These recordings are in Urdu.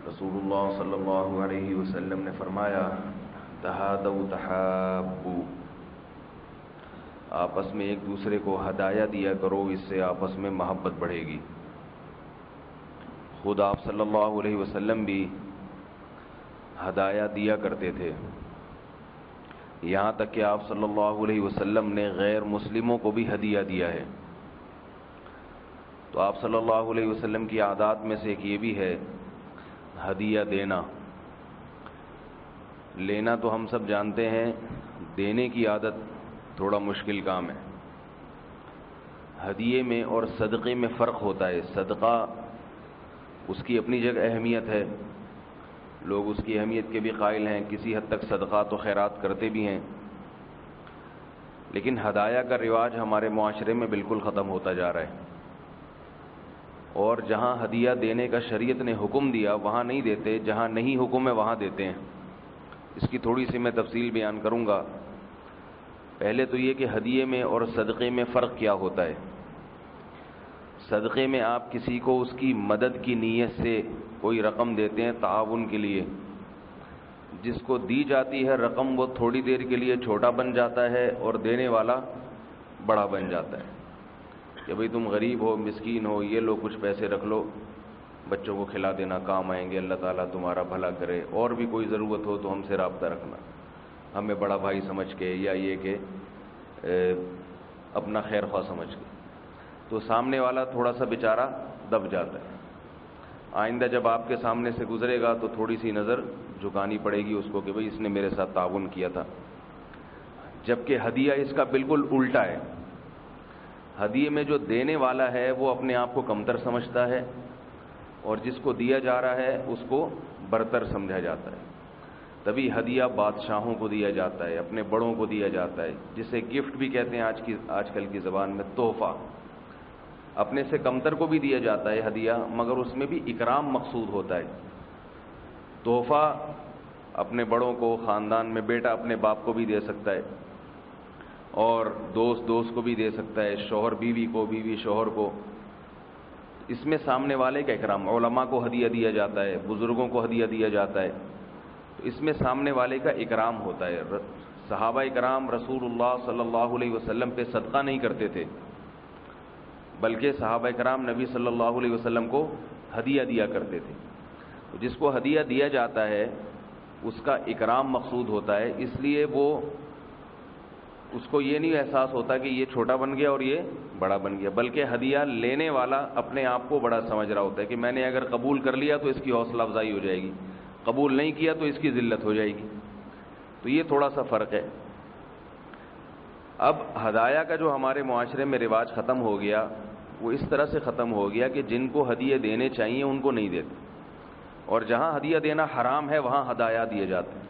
رسول اللہ صلی اللہ علیہ وسلم نے فرمایا تہادوا تحابوا، آپس میں ایک دوسرے کو ہدایہ دیا کرو، اس سے آپس میں محبت بڑھے گی۔ خود آپ صلی اللہ علیہ وسلم بھی ہدایہ دیا کرتے تھے، یہاں تک کہ آپ صلی اللہ علیہ وسلم نے غیر مسلموں کو بھی ہدیہ دیا ہے۔ تو آپ صلی اللہ علیہ وسلم کی عادات میں سے ایک یہ بھی ہے ہدیہ دینا۔ لینا تو ہم سب جانتے ہیں، دینے کی عادت تھوڑا مشکل کام ہے۔ ہدیے میں اور صدقے میں فرق ہوتا ہے۔ صدقہ اس کی اپنی جگہ اہمیت ہے، لوگ اس کی اہمیت کے بھی قائل ہیں، کسی حد تک صدقات و خیرات کرتے بھی ہیں، لیکن ہدایہ کا رواج ہمارے معاشرے میں بالکل ختم ہوتا جا رہا ہے، اور جہاں ہدیہ دینے کا شریعت نے حکم دیا وہاں نہیں دیتے، جہاں نہیں حکم ہے وہاں دیتے ہیں۔ اس کی تھوڑی سی میں تفصیل بیان کروں گا۔ پہلے تو یہ کہ ہدیے میں اور صدقے میں فرق کیا ہوتا ہے۔ صدقے میں آپ کسی کو اس کی مدد کی نیت سے کوئی رقم دیتے ہیں تعاون کے لیے، جس کو دی جاتی ہے رقم وہ تھوڑی دیر کے لیے چھوٹا بن جاتا ہے اور دینے والا بڑا بن جاتا ہے کہ بھئی تم غریب ہو، مسکین ہو، یہ لو کچھ پیسے رکھ لو، بچوں کو کھلا دینا، کام آئیں گے، اللہ تعالیٰ تمہارا بھلا کرے، اور بھی کوئی ضرورت ہو تو ہم سے رابطہ رکھنا، ہمیں بڑا بھائی سمجھ کے، یا یہ کہ اپنا خیر خواہ سمجھ کے۔ تو سامنے والا تھوڑا سا بیچارہ دب جاتا ہے۔ آئندہ جب آپ کے سامنے سے گزرے گا تو تھوڑی سی نظر جھکانی پڑے گی اس کو کہ بھئی اس نے میرے ساتھ تعاون کیا تھا۔ جبکہ ہدیہ اس کا بالکل الٹا ہے۔ ہدیے میں جو دینے والا ہے وہ اپنے آپ کو کمتر سمجھتا ہے، اور جس کو دیا جا رہا ہے اس کو برتر سمجھا جاتا ہے۔ تبھی ہدیہ بادشاہوں کو دیا جاتا ہے، اپنے بڑوں کو دیا جاتا ہے، جسے گفٹ بھی کہتے ہیں آج کل کی زبان میں، تحفہ۔ اپنے سے کمتر کو بھی دیا جاتا ہے ہدیہ، مگر اس میں بھی اکرام مقصود ہوتا ہے۔ تحفہ اپنے بڑوں کو، خاندان میں بیٹا اپنے باپ کو بھی دے سکتا ہے، اور دوست کو بھی دے سکتا ہے، شوہر بیوی کو، بیوی شوہر کو۔ اس میں سامنے والے کا اکرام، علماء کو ہدیہ دیا جاتا ہے، بزرگوں کو ہدیہ دیا جاتا ہے، تو اس میں سامنے والے کا اکرام ہوتا ہے۔ صحابہ اکرام رسول اللہ صلی اللہ علیہ وسلم پہ صدقہ نہیں کرتے تھے، بلکہ صحابہ اکرام نبی صلی اللہ علیہ وسلم کو ہدیہ دیا کرتے تھے۔ جس کو ہدیہ دیا جاتا ہے اس کا اکرام مقصود ہوتا ہے، اس لیے اس کو یہ نہیں احساس ہوتا کہ یہ چھوٹا بن گیا اور یہ بڑا بن گیا، بلکہ ہدیہ لینے والا اپنے آپ کو بڑا سمجھ رہا ہوتا ہے کہ میں نے اگر قبول کر لیا تو اس کی حوصلہ افزائی ہو جائے گی، قبول نہیں کیا تو اس کی ذلت ہو جائے گی۔ تو یہ تھوڑا سا فرق ہے۔ اب ہدایہ کا جو ہمارے معاشرے میں رواج ختم ہو گیا، وہ اس طرح سے ختم ہو گیا کہ جن کو ہدیہ دینے چاہیے ان کو نہیں دیتے، اور جہاں ہدیہ دینا حرام ہے وہاں ہدایہ دیے جاتے ہیں۔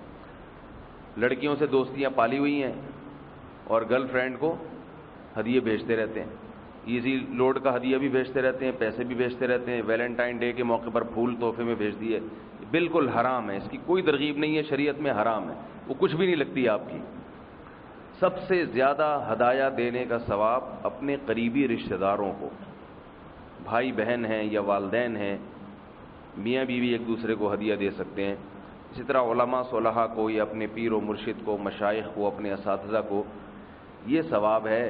لڑکیوں سے دوستیاں پالی ہوئی ہیں اور گرل فرینڈ کو ہدیے بھیجتے رہتے ہیں، ایزی لوڈ کا ہدیہ بھی بھیجتے رہتے ہیں، پیسے بھی بھیجتے رہتے ہیں، ویلنٹائن ڈے کے موقع پر پھول تحفے میں بھیج دیے۔ بالکل حرام ہے، اس کی کوئی ترغیب نہیں ہے، شریعت میں حرام ہے، وہ کچھ بھی نہیں لگتی آپ کی۔ سب سے زیادہ ہدایہ دینے کا ثواب اپنے قریبی رشتہ داروں کو، بھائی بہن ہیں یا والدین ہیں، میاں بیوی ایک دوسرے کو ہدیہ دے سکتے ہیں۔ اسی طرح علماء صلحاء کو یا اپنے پیر و مرشد کو، مشائخ کو، اپنے اساتذہ کو، یہ ثواب ہے۔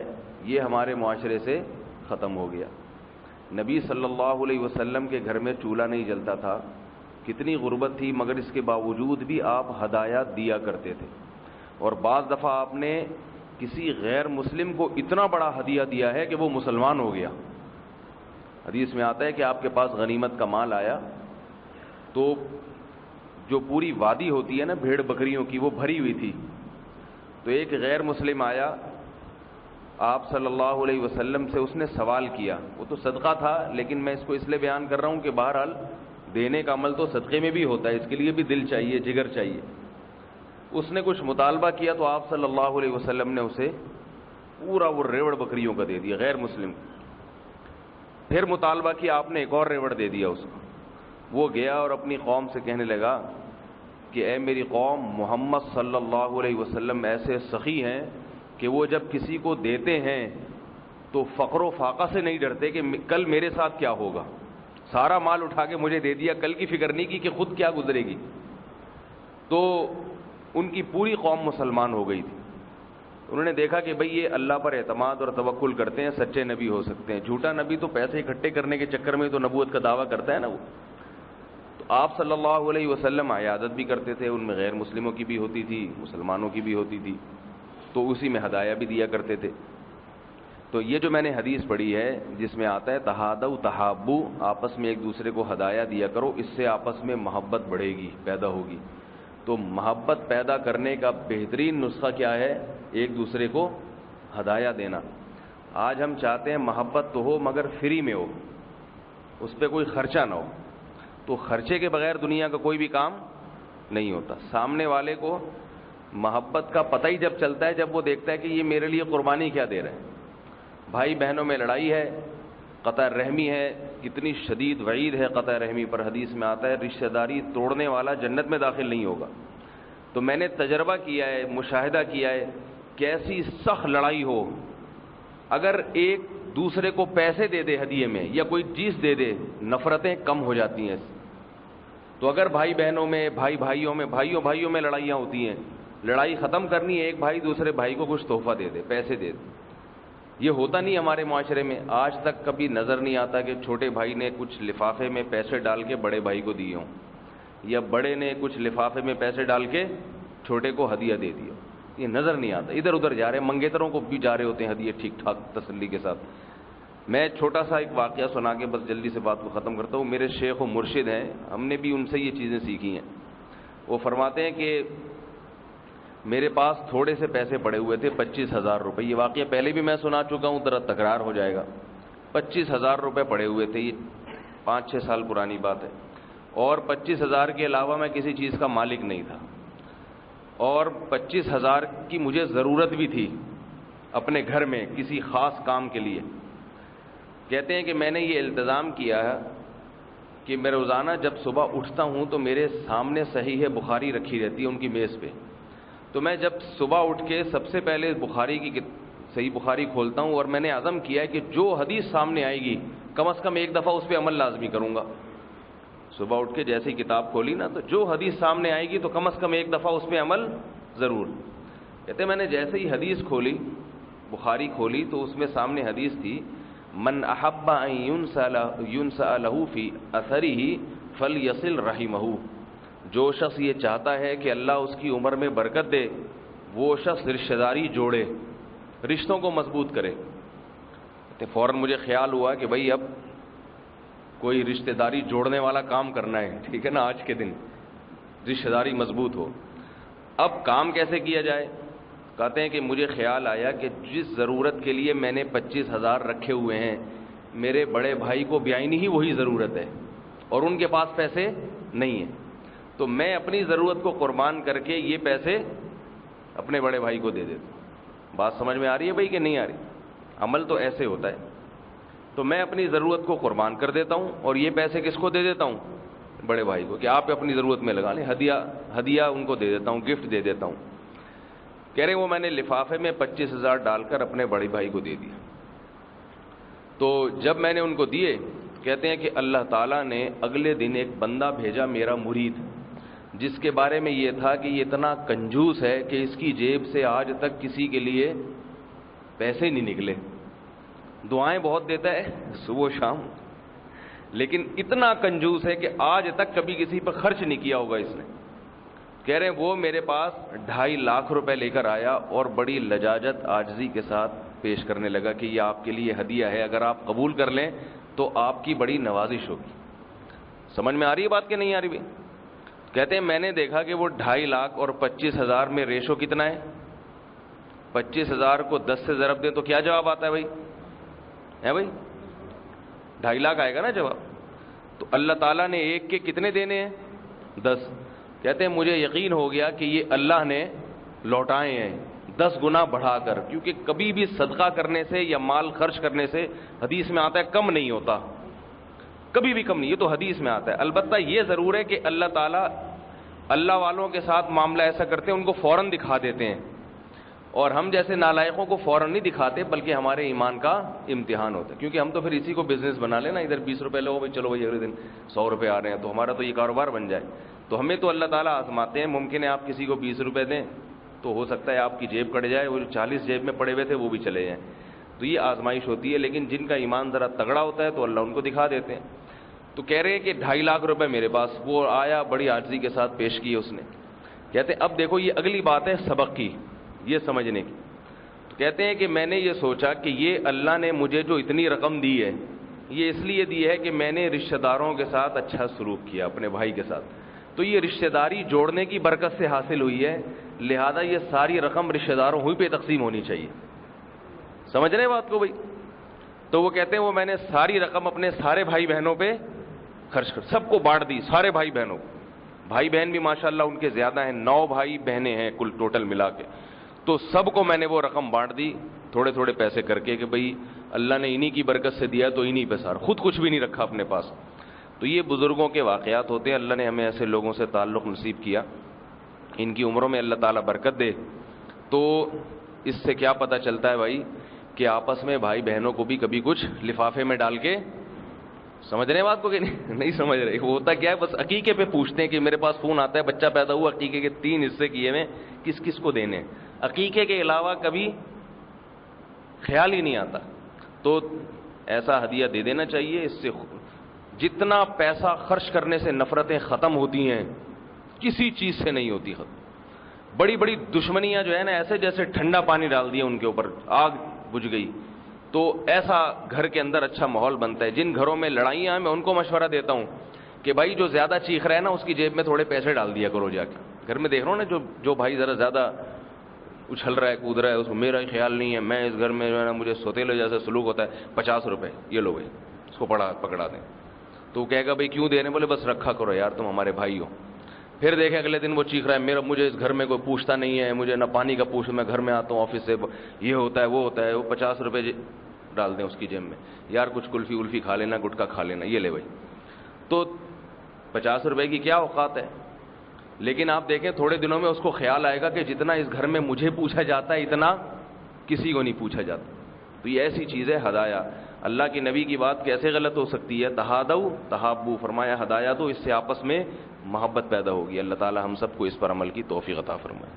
یہ ہمارے معاشرے سے ختم ہو گیا۔ نبی صلی اللہ علیہ وسلم کے گھر میں چولہا نہیں جلتا تھا، کتنی غربت تھی، مگر اس کے باوجود بھی آپ ہدایہ دیا کرتے تھے، اور بعض دفعہ آپ نے کسی غیر مسلم کو اتنا بڑا ہدیہ دیا ہے کہ وہ مسلمان ہو گیا۔ حدیث میں آتا ہے کہ آپ کے پاس غنیمت کا مال آیا تو جو پوری وادی ہوتی ہے نا بھیڑ بکریوں کی، وہ بھری ہوئی تھی، تو ایک غیر مسلم آیا، آپ صلی اللہ علیہ وسلم سے اس نے سوال کیا، وہ تو صدقہ تھا، لیکن میں اس کو اس لیے بیان کر رہا ہوں کہ بہرحال دینے کا عمل تو صدقے میں بھی ہوتا ہے، اس کے لیے بھی دل چاہیے، جگر چاہیے۔ اس نے کچھ مطالبہ کیا تو آپ صلی اللہ علیہ وسلم نے اسے پورا وہ ریوڑ بکریوں کا دے دیا، غیر مسلم۔ پھر مطالبہ کیا، آپ نے ایک اور ریوڑ دے دیا اس کو۔ وہ گیا اور اپنی قوم سے کہنے لگا کہ اے میری قوم، محمد صلی اللہ علیہ وسلم ایسے سخی ہیں کہ وہ جب کسی کو دیتے ہیں تو فقر و فاقہ سے نہیں ڈرتے کہ کل میرے ساتھ کیا ہوگا۔ سارا مال اٹھا کے مجھے دے دیا, کل کی فکر نہیں کی کہ خود کیا گزرے گی. تو ان کی پوری قوم مسلمان ہو گئی تھی. انہوں نے دیکھا کہ بھئی یہ اللہ پر اعتماد اور توکل کرتے ہیں, سچے نبی ہو سکتے ہیں. جھوٹا نبی تو پیسے اکٹھے کرنے کے چکر میں تو نبوت کا دعویٰ کرتا ہے نا وہ. تو آپ صلی اللہ علیہ وسلم عیادت بھی کرتے تھے, ان میں غیر مسلموں کی بھی ہوتی تھی, مسلمانوں کی بھی ہوتی تھی, تو اسی میں ہدایہ بھی دیا کرتے تھے. تو یہ جو میں نے حدیث پڑھی ہے جس میں آتا ہے تہادوا تحابوا, آپس میں ایک دوسرے کو ہدایہ دیا کرو, اس سے آپس میں محبت بڑھے گی, پیدا ہوگی. تو محبت پیدا کرنے کا بہترین نسخہ کیا ہے؟ ایک دوسرے کو ہدایہ دینا. آج ہم چاہتے ہیں محبت تو ہو مگر فری میں ہو, اس پہ کوئی خرچہ نہ ہو. تو خرچے کے بغیر دنیا کا کوئی بھی کام نہیں ہوتا. سامنے والے کو محبت کا پتہ ہی جب چلتا ہے جب وہ دیکھتا ہے کہ یہ میرے لیے قربانی کیا دے رہے ہیں. بھائی بہنوں میں لڑائی ہے, قطع رحمی ہے, کتنی شدید وعید ہے قطع رحمی پر. حدیث میں آتا ہے رشتہ داری توڑنے والا جنت میں داخل نہیں ہوگا. تو میں نے تجربہ کیا ہے, مشاہدہ کیا ہے, کیسی سخت لڑائی ہو, اگر ایک دوسرے کو پیسے دے دے ہدیے میں یا کوئی چیز دے دے, نفرتیں کم ہو جاتی ہیں. تو اگر بھائی بہنوں میں, بھائی بھائیوں میں, بھائیوں میں لڑائیاں ہوتی ہیں, لڑائی ختم کرنی ہے, ایک بھائی دوسرے بھائی کو کچھ تحفہ دے دے, پیسے دے دے. یہ ہوتا نہیں ہمارے معاشرے میں. آج تک کبھی نظر نہیں آتا کہ چھوٹے بھائی نے کچھ لفافے میں پیسے ڈال کے بڑے بھائی کو دیے ہوں, یا بڑے نے کچھ لفافے میں پیسے ڈال کے چھوٹے کو ہدیہ دے دیا. یہ نظر نہیں آتا. ادھر ادھر جا رہے ہیں, منگیتروں کو بھی جا رہے ہوتے ہیں ہدیے ٹھیک ٹھاک تسلی کے ساتھ. میں چھوٹا سا ایک واقعہ سنا کے بس جلدی سے بات کو ختم کرتا ہوں. میرے شیخ و مرشد ہیں, ہم نے بھی ان سے یہ چیزیں سیکھی ہیں. وہ فرماتے ہیں کہ میرے پاس تھوڑے سے پیسے پڑے ہوئے تھے, 25,000 روپے. یہ واقعہ پہلے بھی میں سنا چکا ہوں, ذرا تکرار ہو جائے گا. 25,000 روپے پڑے ہوئے تھے, یہ 5-6 سال پرانی بات ہے. اور 25,000 کے علاوہ میں کسی چیز کا مالک نہیں تھا, اور 25,000 کی مجھے ضرورت بھی تھی اپنے گھر میں کسی خاص کام کے لیے. کہتے ہیں کہ میں نے یہ التزام کیا ہے کہ میں روزانہ جب صبح اٹھتا ہوں تو میرے سامنے صحیح بخاری رکھی رہتی ہے ان کی میز پہ. تو میں جب صبح اٹھ کے سب سے پہلے بخاری کی صحیح بخاری کھولتا ہوں, اور میں نے عزم کیا ہے کہ جو حدیث سامنے آئے گی کم از کم ایک دفعہ اس پہ عمل لازمی کروں گا. صبح اٹھ کے جیسی کتاب کھولی نا, تو جو حدیث سامنے آئے گی تو کم از کم ایک دفعہ اس پہ عمل ضرور. کہتے ہیں میں نے جیسے ہی حدیث کھولی, بخاری کھولی, تو اس میں سامنے حدیث تھی من احب ان ينسأ له فی اثرہ فلیصل رحمہ. جو شخص یہ چاہتا ہے کہ اللہ اس کی عمر میں برکت دے, وہ شخص رشتہ داری جوڑے, رشتوں کو مضبوط کرے. فوراً مجھے خیال ہوا کہ بھئی اب کوئی رشتہ داری جوڑنے والا کام کرنا ہے, ٹھیک ہے نا, آج کے دن رشتہ داری مضبوط ہو. اب کام کیسے کیا جائے؟ کہتے ہیں کہ مجھے خیال آیا کہ جس ضرورت کے لیے میں نے 25,000 رکھے ہوئے ہیں, میرے بڑے بھائی کو بیائی ہی وہی ضرورت ہے اور ان کے پاس پیسے نہیں ہیں, تو میں اپنی ضرورت کو قربان کر کے یہ پیسے اپنے بڑے بھائی کو دے دیتا ہوں. بات سمجھ میں آ رہی ہے بھائی کہ نہیں آ رہی؟ عمل تو ایسے ہوتا ہے. تو میں اپنی ضرورت کو قربان کر دیتا ہوں اور یہ پیسے کس کو دے دیتا ہوں؟ بڑے بھائی کو, کہ آپ اپنی ضرورت میں لگا لیں. ہدیہ ان کو دے دیتا ہوں, گفٹ دے دیتا ہوں. کہہ رہے وہ میں نے لفافے میں 25,000 ڈال کر اپنے بڑے بھائی کو دے دیا. تو جب میں نے ان کو دیے, کہتے ہیں کہ اللہ تعالیٰ نے اگلے دن ایک بندہ بھیجا, میرا مرید, جس کے بارے میں یہ تھا کہ یہ اتنا کنجوس ہے کہ اس کی جیب سے آج تک کسی کے لیے پیسے نہیں نکلے. دعائیں بہت دیتا ہے صبح شام, لیکن اتنا کنجوس ہے کہ آج تک کبھی کسی پر خرچ نہیں کیا ہوگا اس نے. کہہ رہے ہیں وہ میرے پاس 2.5 لاکھ روپے لے کر آیا اور بڑی لجاجت عاجزی کے ساتھ پیش کرنے لگا کہ یہ آپ کے لیے ہدیہ ہے, اگر آپ قبول کر لیں تو آپ کی بڑی نوازش ہوگی. سمجھ میں آ رہی ہے بات کہ نہیں آ رہی بھی؟ کہتے ہیں میں نے دیکھا کہ وہ 2.5 لاکھ اور 25,000 میں ریشو کتنا ہے؟ 25,000 کو 10 سے ضرب دیں تو کیا جواب آتا ہے بھائی؟ ہے بھائی 2.5 لاکھ آئے گا نا جواب. تو اللہ تعالیٰ نے ایک کے کتنے دینے ہیں؟ 10. کہتے ہیں مجھے یقین ہو گیا کہ یہ اللہ نے لوٹائے ہیں 10 گنا بڑھا کر, کیونکہ کبھی بھی صدقہ کرنے سے یا مال خرچ کرنے سے حدیث میں آتا ہے کم نہیں ہوتا, کبھی بھی کم نہیں, یہ تو حدیث میں آتا ہے. البتہ یہ ضرور ہے کہ اللہ تعالیٰ اللہ والوں کے ساتھ معاملہ ایسا کرتے ہیں ان کو فوراً دکھا دیتے ہیں, اور ہم جیسے نالائقوں کو فوراً نہیں دکھاتے، بلکہ ہمارے ایمان کا امتحان ہوتا ہے، کیونکہ ہم تو پھر اسی کو بزنس بنا لینا، ادھر 20 روپے لو بھائی، چلو بھائی اگلے دن 100 روپے آ رہے ہیں تو ہمارا تو یہ کاروبار بن جائے۔ تو ہمیں تو اللہ تعالیٰ آزماتے ہیں، ممکن ہے آپ کسی کو 20 روپے دیں تو ہو سکتا ہے آپ کی جیب کٹ جائے، وہ جو 40 جیب میں پڑے ہوئے تھے وہ بھی چلے جائیں، تو یہ آزمائش ہوتی ہے۔ لیکن جن کا ایمان ذرا تگڑا ہوتا ہے تو اللہ ان کو دکھا دیتے ہیں۔ تو کہہ رہے ہیں کہ 2.5 لاکھ روپے میرے پاس، وہ آیا بڑی عاجزی کے ساتھ پیش کیے اس نے۔ کہتے ہیں اب دیکھو یہ اگلی بات ہے سبق کی، یہ سمجھنے کی۔ تو کہتے ہیں کہ میں نے یہ سوچا کہ یہ اللہ نے مجھے جو اتنی رقم دی ہے یہ اس لیے دی ہے کہ میں نے رشتہ داروں کے ساتھ اچھا سلوک کیا، اپنے بھائی کے ساتھ، تو یہ رشتہ داری جوڑنے کی برکت سے حاصل ہوئی ہے، لہذا یہ ساری رقم رشتہ داروں ہی پہ تقسیم ہونی چاہیے۔ سمجھ رہے ہیں بات کو بھائی؟ تو وہ کہتے ہیں وہ میں نے ساری رقم اپنے سارے بھائی بہنوں پہ خرچ کر، سب کو بانٹ دی، سارے بھائی بہنوں کو۔ بھائی بہن بھی ماشاءاللہ ان کے زیادہ ہیں، 9 بھائی بہنیں ہیں کل ٹوٹل ملا کے، تو سب کو میں نے وہ رقم بانٹ دی تھوڑے تھوڑے پیسے کر کے، کہ بھئی اللہ نے انہی کی برکت سے دیا تو انہی پہ سارا، خود کچھ بھی نہیں رکھا اپنے پاس۔ تو یہ بزرگوں کے واقعات ہوتے ہیں، اللہ نے ہمیں ایسے لوگوں سے تعلق نصیب کیا، ان کی عمروں میں اللہ تعالیٰ برکت دے۔ تو اس سے کیا پتہ چلتا ہے بھائی کہ آپس میں بھائی بہنوں کو بھی کبھی کچھ لفافے میں ڈال کے، سمجھ رہے ہیں بات کو کہ نہیں سمجھ رہے؟ وہ ہوتا کیا ہے، بس عقیقے پہ پوچھتے ہیں کہ میرے پاس فون آتا ہے بچہ پیدا ہوا، عقیقے کے 3 حصے کیے میں کس کس کو دینے ہیں، عقیقے کے علاوہ کبھی خیال ہی نہیں آتا۔ تو ایسا ہدیہ دے دینا چاہیے، اس سے جتنا پیسہ خرچ کرنے سے نفرتیں ختم ہوتی ہیں کسی چیز سے نہیں ہوتی ختم۔ بڑی بڑی دشمنیاں جو ہے نا، ایسے جیسے ٹھنڈا پانی ڈال دیا ان کے اوپر، آگ بجھ گئی، تو ایسا گھر کے اندر اچھا ماحول بنتا ہے۔ جن گھروں میں لڑائیاں ہیں میں ان کو مشورہ دیتا ہوں کہ بھائی جو زیادہ چیخ رہا ہے نا اس کی جیب میں تھوڑے پیسے ڈال دیا کرو جا کے۔ گھر میں دیکھ رہا ہوں نا جو بھائی ذرا زیادہ اچھل رہا ہے کود رہا ہے، اس کو میرا ہی خیال نہیں ہے، میں اس گھر میں جو ہے نا مجھے سوتیلے جیسا سلوک ہوتا ہے، 50 روپے یہ لو بھائی اس کو پکڑا دیں، تو وہ کہے گا بھائی کیوں دے رہے ہیں؟ بولے بس رکھا کرو یار، تم ہمارے بھائی ہو۔ پھر دیکھیں اگلے دن وہ چیخ رہا ہے مجھے اس گھر میں کوئی پوچھتا نہیں ہے، مجھے نہ پانی کا پوچھ، میں گھر میں آتا ہوں آفس سے، یہ ہوتا ہے وہ ہوتا ہے، وہ 50 روپے ڈال دیں اس کی جیب میں، یار کچھ کلفی ولفی کھا لینا، گٹکا کھا لینا، یہ لے بھائی۔ تو 50 روپے کی کیا اوقات ہے؟ لیکن آپ دیکھیں تھوڑے دنوں میں اس کو خیال آئے گا کہ جتنا اس گھر میں مجھے پوچھا جاتا ہے اتنا کسی کو نہیں پوچھا جاتا۔ تو یہ ایسی چیز ہے ہدایہ۔ اللہ کے نبی کی بات کیسے غلط ہو سکتی ہے؟ تہادو تحابو، فرمایا ہدایہ دو، اس سے آپس میں محبت پیدا ہوگی۔ اللہ تعالی ہم سب کو اس پر عمل کی توفیق عطا فرمائے۔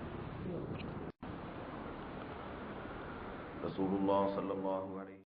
رسول اللہ صلی اللہ علیہ